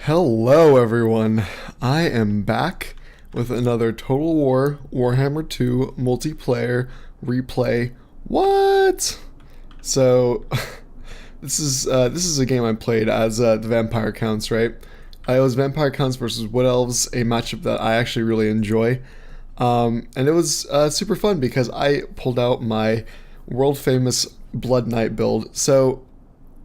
Hello everyone, I am back with another Total War Warhammer 2 multiplayer replay. What? So this is a game I played as the Vampire Counts, right? It was Vampire Counts versus Wood Elves, a matchup that I actually really enjoy. And it was super fun because I pulled out my world famous Blood Knight build. So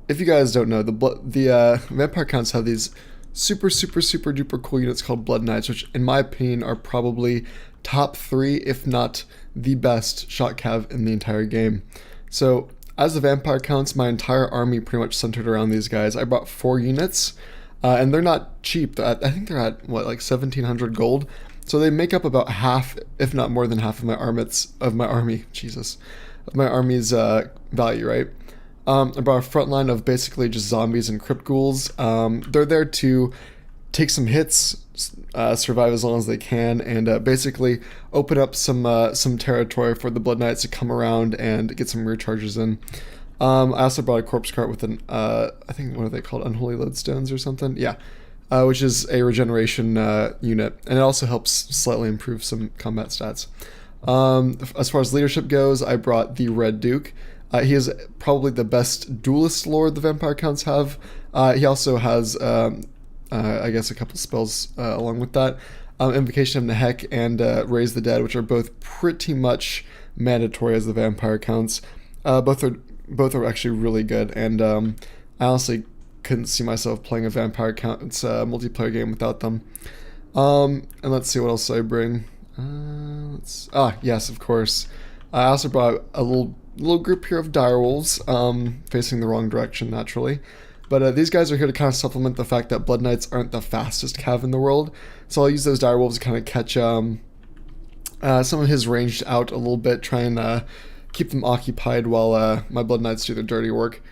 if you guys don't know, the Vampire Counts have these super duper cool units called Blood Knights, which in my opinion are probably top 3, if not the best shot cav in the entire game. So as the Vampire Counts, my entire army pretty much centered around these guys. I brought 4 units, and they're not cheap. I think they're at what, like 1,700 gold. So they make up about half, if not more than half of my army's value, right? I brought a front line of basically just zombies and crypt ghouls. They're there to take some hits, survive as long as they can, and basically open up some territory for the Blood Knights to come around and get some recharges in. I also brought a corpse cart with an, I think, what are they called? Unholy Lodestones or something? Yeah. Which is a regeneration unit, and it also helps slightly improve some combat stats. As far as leadership goes, I brought the Red Duke. He is probably the best duelist lord the Vampire Counts have. He also has, I guess, a couple spells along with that. Invocation of Nehek and Raise the Dead, which are both pretty much mandatory as the Vampire Counts. Both are actually really good, and I honestly couldn't see myself playing a Vampire Counts multiplayer game without them. And let's see what else I bring. Yes, of course. I also brought a little group here of direwolves, facing the wrong direction naturally. But these guys are here to kind of supplement the fact that Blood Knights aren't the fastest cav in the world. So I'll use those direwolves to kind of catch some of his ranged out a little bit, try and keep them occupied while my Blood Knights do their dirty work.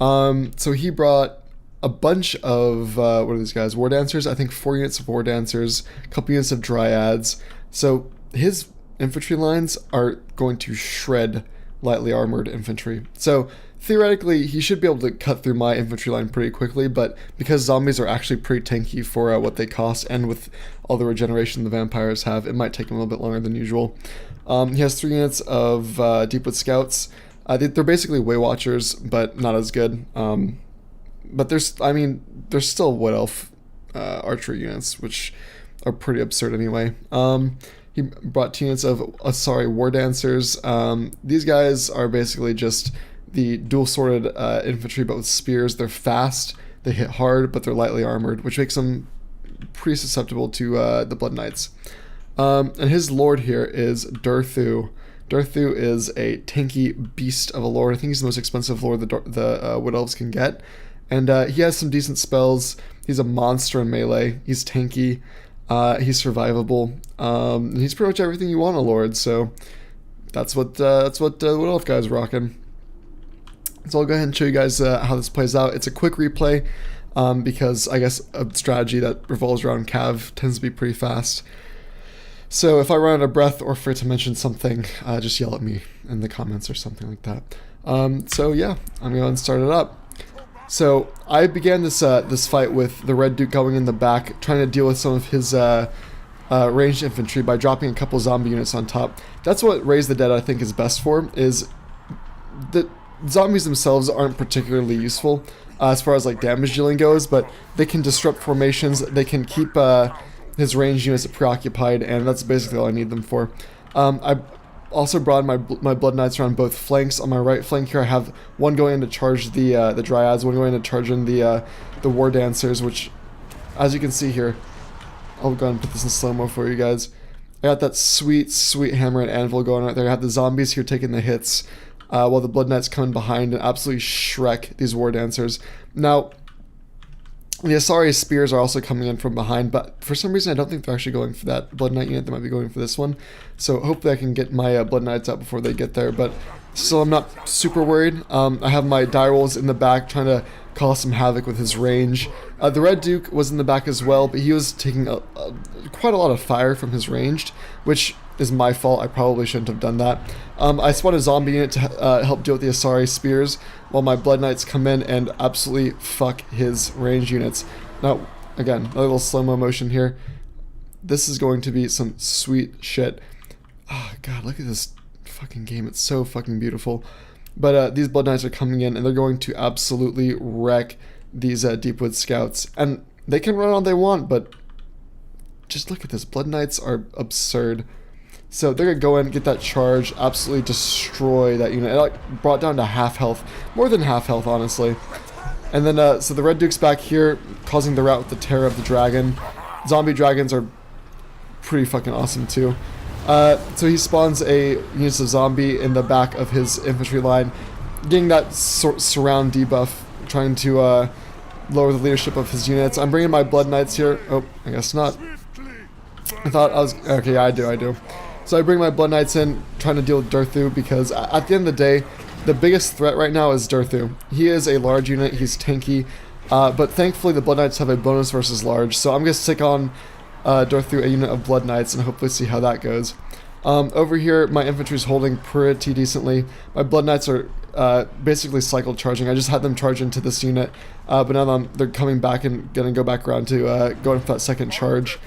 So he brought a bunch of, what are these guys? War Dancers. I think 4 units of War Dancers, a couple units of Dryads. So his infantry lines are going to shred lightly armored infantry. So theoretically, he should be able to cut through my infantry line pretty quickly, but because zombies are actually pretty tanky for what they cost, and with all the regeneration the vampires have, it might take him a little bit longer than usual. He has 3 units of Deepwood Scouts. They're basically Way Watchers, but not as good. But there's still Wood Elf archery units, which are pretty absurd anyway. He brought 2 units of War Dancers. These guys are basically just the dual-sworded infantry, but with spears. They're fast, they hit hard, but they're lightly armored, which makes them pretty susceptible to the Blood Knights. And his lord here is Durthu. Durthu is a tanky beast of a lord. I think he's the most expensive lord the Wood Elves can get. And he has some decent spells. He's a monster in melee. He's tanky. He's survivable. He's pretty much everything you want a lord. So that's what Wood Elf guy's rocking. So I'll go ahead and show you guys how this plays out. It's a quick replay because I guess a strategy that revolves around cav tends to be pretty fast. So if I run out of breath or forget to mention something, just yell at me in the comments or something like that. So yeah, I'm going to start it up. So I began this fight with the Red Duke going in the back, trying to deal with some of his ranged infantry by dropping a couple zombie units on top. That's what Raise the Dead I think is best for. Is the zombies themselves aren't particularly useful as far as like damage dealing goes, but they can disrupt formations. They can keep his ranged units preoccupied, and that's basically all I need them for. I also brought my Blood Knights around both flanks. On my right flank here, I have one going in to charge the Dryads, one going in to charge in the War Dancers, which, as you can see here, I'll go and put this in slow-mo for you guys. I got that sweet hammer and anvil going right there. I have the zombies here taking the hits, while the Blood Knights come in behind and absolutely shrek these War Dancers. Now, the Asari spears are also coming in from behind, but for some reason I don't think they're actually going for that Blood Knight unit. They might be going for this one. So hopefully I can get my Blood Knights out before they get there, but still I'm not super worried. I have my direwolves in the back trying to cause some havoc with his range. The Red Duke was in the back as well, but he was taking quite a lot of fire from his ranged, which is my fault. I probably shouldn't have done that. I spawned a zombie unit to help deal with the Asari spears, while my Blood Knights come in and absolutely fuck his range units. Now, again, a little slow-mo motion here. This is going to be some sweet shit. Oh god, look at this fucking game. It's so fucking beautiful. But these Blood Knights are coming in, and they're going to absolutely wreck these Deepwood Scouts. And they can run all they want, but just look at this. Blood Knights are absurd. So they're going to go in, get that charge, absolutely destroy that unit. It like brought down to half health. More than half health, honestly. And then, so the Red Duke's back here, causing the rout with the Terror of the Dragon. Zombie dragons are pretty fucking awesome, too. So he spawns a unit of zombie in the back of his infantry line, getting that surround debuff, trying to lower the leadership of his units. I'm bringing my Blood Knights here. Oh, I guess not. I thought I was... Okay, yeah, I do. So I bring my Blood Knights in, trying to deal with Durthu, because at the end of the day, the biggest threat right now is Durthu. He is a large unit, he's tanky, but thankfully the Blood Knights have a bonus versus large, so I'm going to stick on Durthu a unit of Blood Knights and hopefully see how that goes. Over here, my infantry's holding pretty decently. My Blood Knights are basically cycle charging. I just had them charge into this unit, but now they're coming back and going to go back around to go in for that second charge.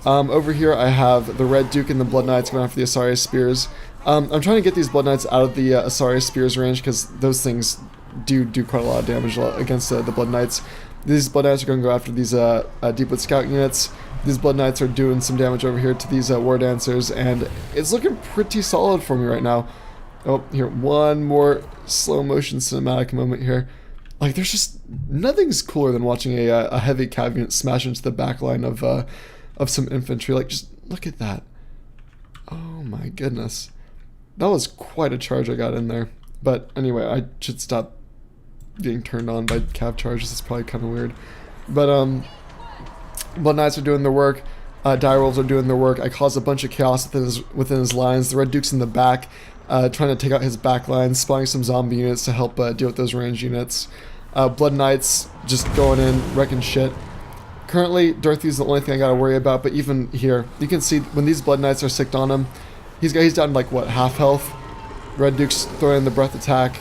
Over here I have the Red Duke and the Blood Knights going after the Asari Spears. I'm trying to get these Blood Knights out of the Asari Spears range, because those things do quite a lot of damage against the Blood Knights. These Blood Knights are going to go after these Deepwood Scout units. These Blood Knights are doing some damage over here to these War Dancers, and it's looking pretty solid for me right now. Oh, here, one more slow motion cinematic moment here. Like, there's just nothing's cooler than watching a heavy cav unit smash into the back line of some infantry. Like, just look at that. Oh my goodness. That was quite a charge I got in there. But anyway, I should stop getting turned on by cav charges. It's probably kind of weird. But Blood Knights are doing their work. Dire Wolves are doing their work. I caused a bunch of chaos within his lines. The Red Duke's in the back, trying to take out his back lines, spawning some zombie units to help deal with those ranged units. Blood Knights just going in, wrecking shit. Currently, Durthu's the only thing I gotta worry about, but even here, you can see when these Blood Knights are sicked on him, he's down to like, what, half health? Red Duke's throwing the breath attack.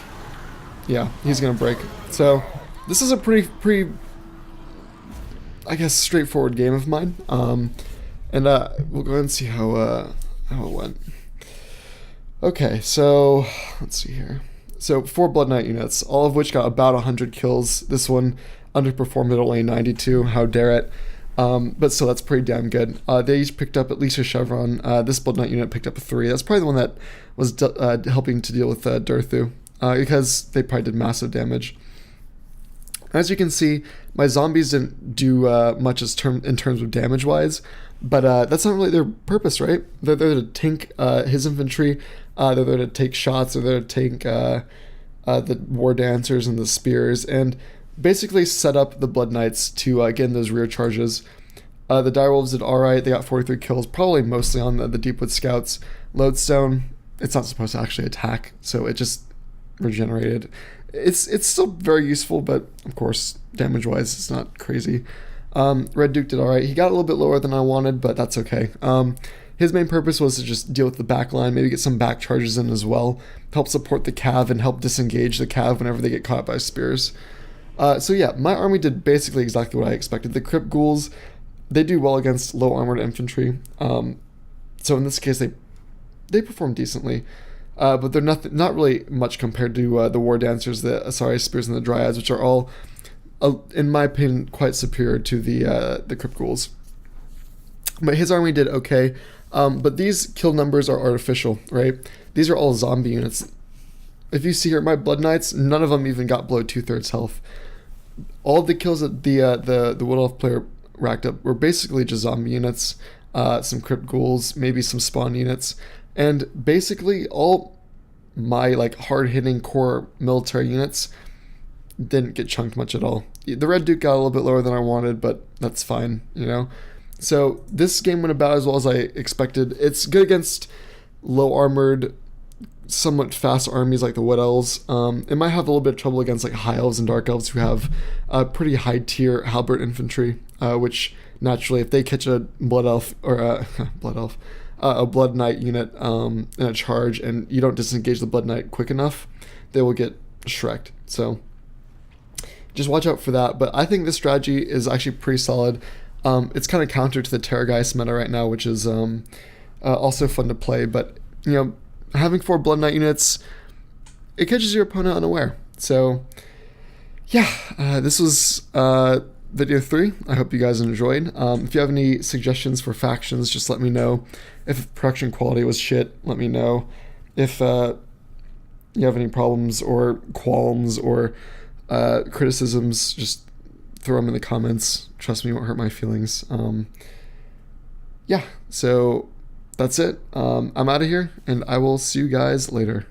Yeah, he's gonna break. So, this is a pretty, I guess, straightforward game of mine. And we'll go ahead and see how it went. Okay, so, let's see here. So, 4 Blood Knight units, all of which got about 100 kills. This one underperformed at only 92, how dare it. But still, that's pretty damn good. They each picked up at least a chevron. This Blood Knight unit picked up a 3. That's probably the one that was helping to deal with Durthu, because they probably did massive damage. As you can see, my zombies didn't do much in terms of damage-wise, but that's not really their purpose, right? They're there to tank his infantry, they're there to take shots, they're there to tank the War Dancers and the Spears, and basically set up the Blood Knights to get in those rear charges. The Dire Wolves did alright, they got 43 kills, probably mostly on the Deepwood Scouts. Lodestone, it's not supposed to actually attack, so it just regenerated. It's still very useful, but of course, damage-wise, it's not crazy. Red Duke did alright. He got a little bit lower than I wanted, but that's okay. His main purpose was to just deal with the back line, maybe get some back charges in as well, help support the cav and help disengage the cav whenever they get caught by spears. So yeah, my army did basically exactly what I expected. The Crypt Ghouls, they do well against low armored infantry. So in this case, they perform decently. But they're not really much compared to the War Dancers, the Asari Spears, and the Dryads, which are all, in my opinion, quite superior to the Crypt Ghouls. But his army did okay. But these kill numbers are artificial, right? These are all zombie units. If you see here, my Blood Knights, none of them even got below 2/3 health. All of the kills that the Wood Elf player racked up were basically just zombie units, some Crypt Ghouls, maybe some spawn units, and basically all my like hard-hitting core military units didn't get chunked much at all. The Red Duke got a little bit lower than I wanted, but that's fine, you know? So this game went about as well as I expected. It's good against low-armored, somewhat fast armies like the Wood Elves. It might have a little bit of trouble against like High Elves and Dark Elves who have pretty high-tier halberd infantry, which naturally, if they catch a Blood Elf, or a Blood Knight unit in a charge and you don't disengage the Blood Knight quick enough, they will get shreked. So just watch out for that. But I think this strategy is actually pretty solid. It's kind of counter to the Terrorgeist meta right now, which is also fun to play. But having 4 Blood Knight units, it catches your opponent unaware. So yeah, this was video 3. I hope you guys enjoyed. If you have any suggestions for factions, just let me know. If production quality was shit, let me know. If you have any problems or qualms or criticisms, just throw them in the comments. Trust me, it won't hurt my feelings. Yeah, so that's it. I'm out of here, and I will see you guys later.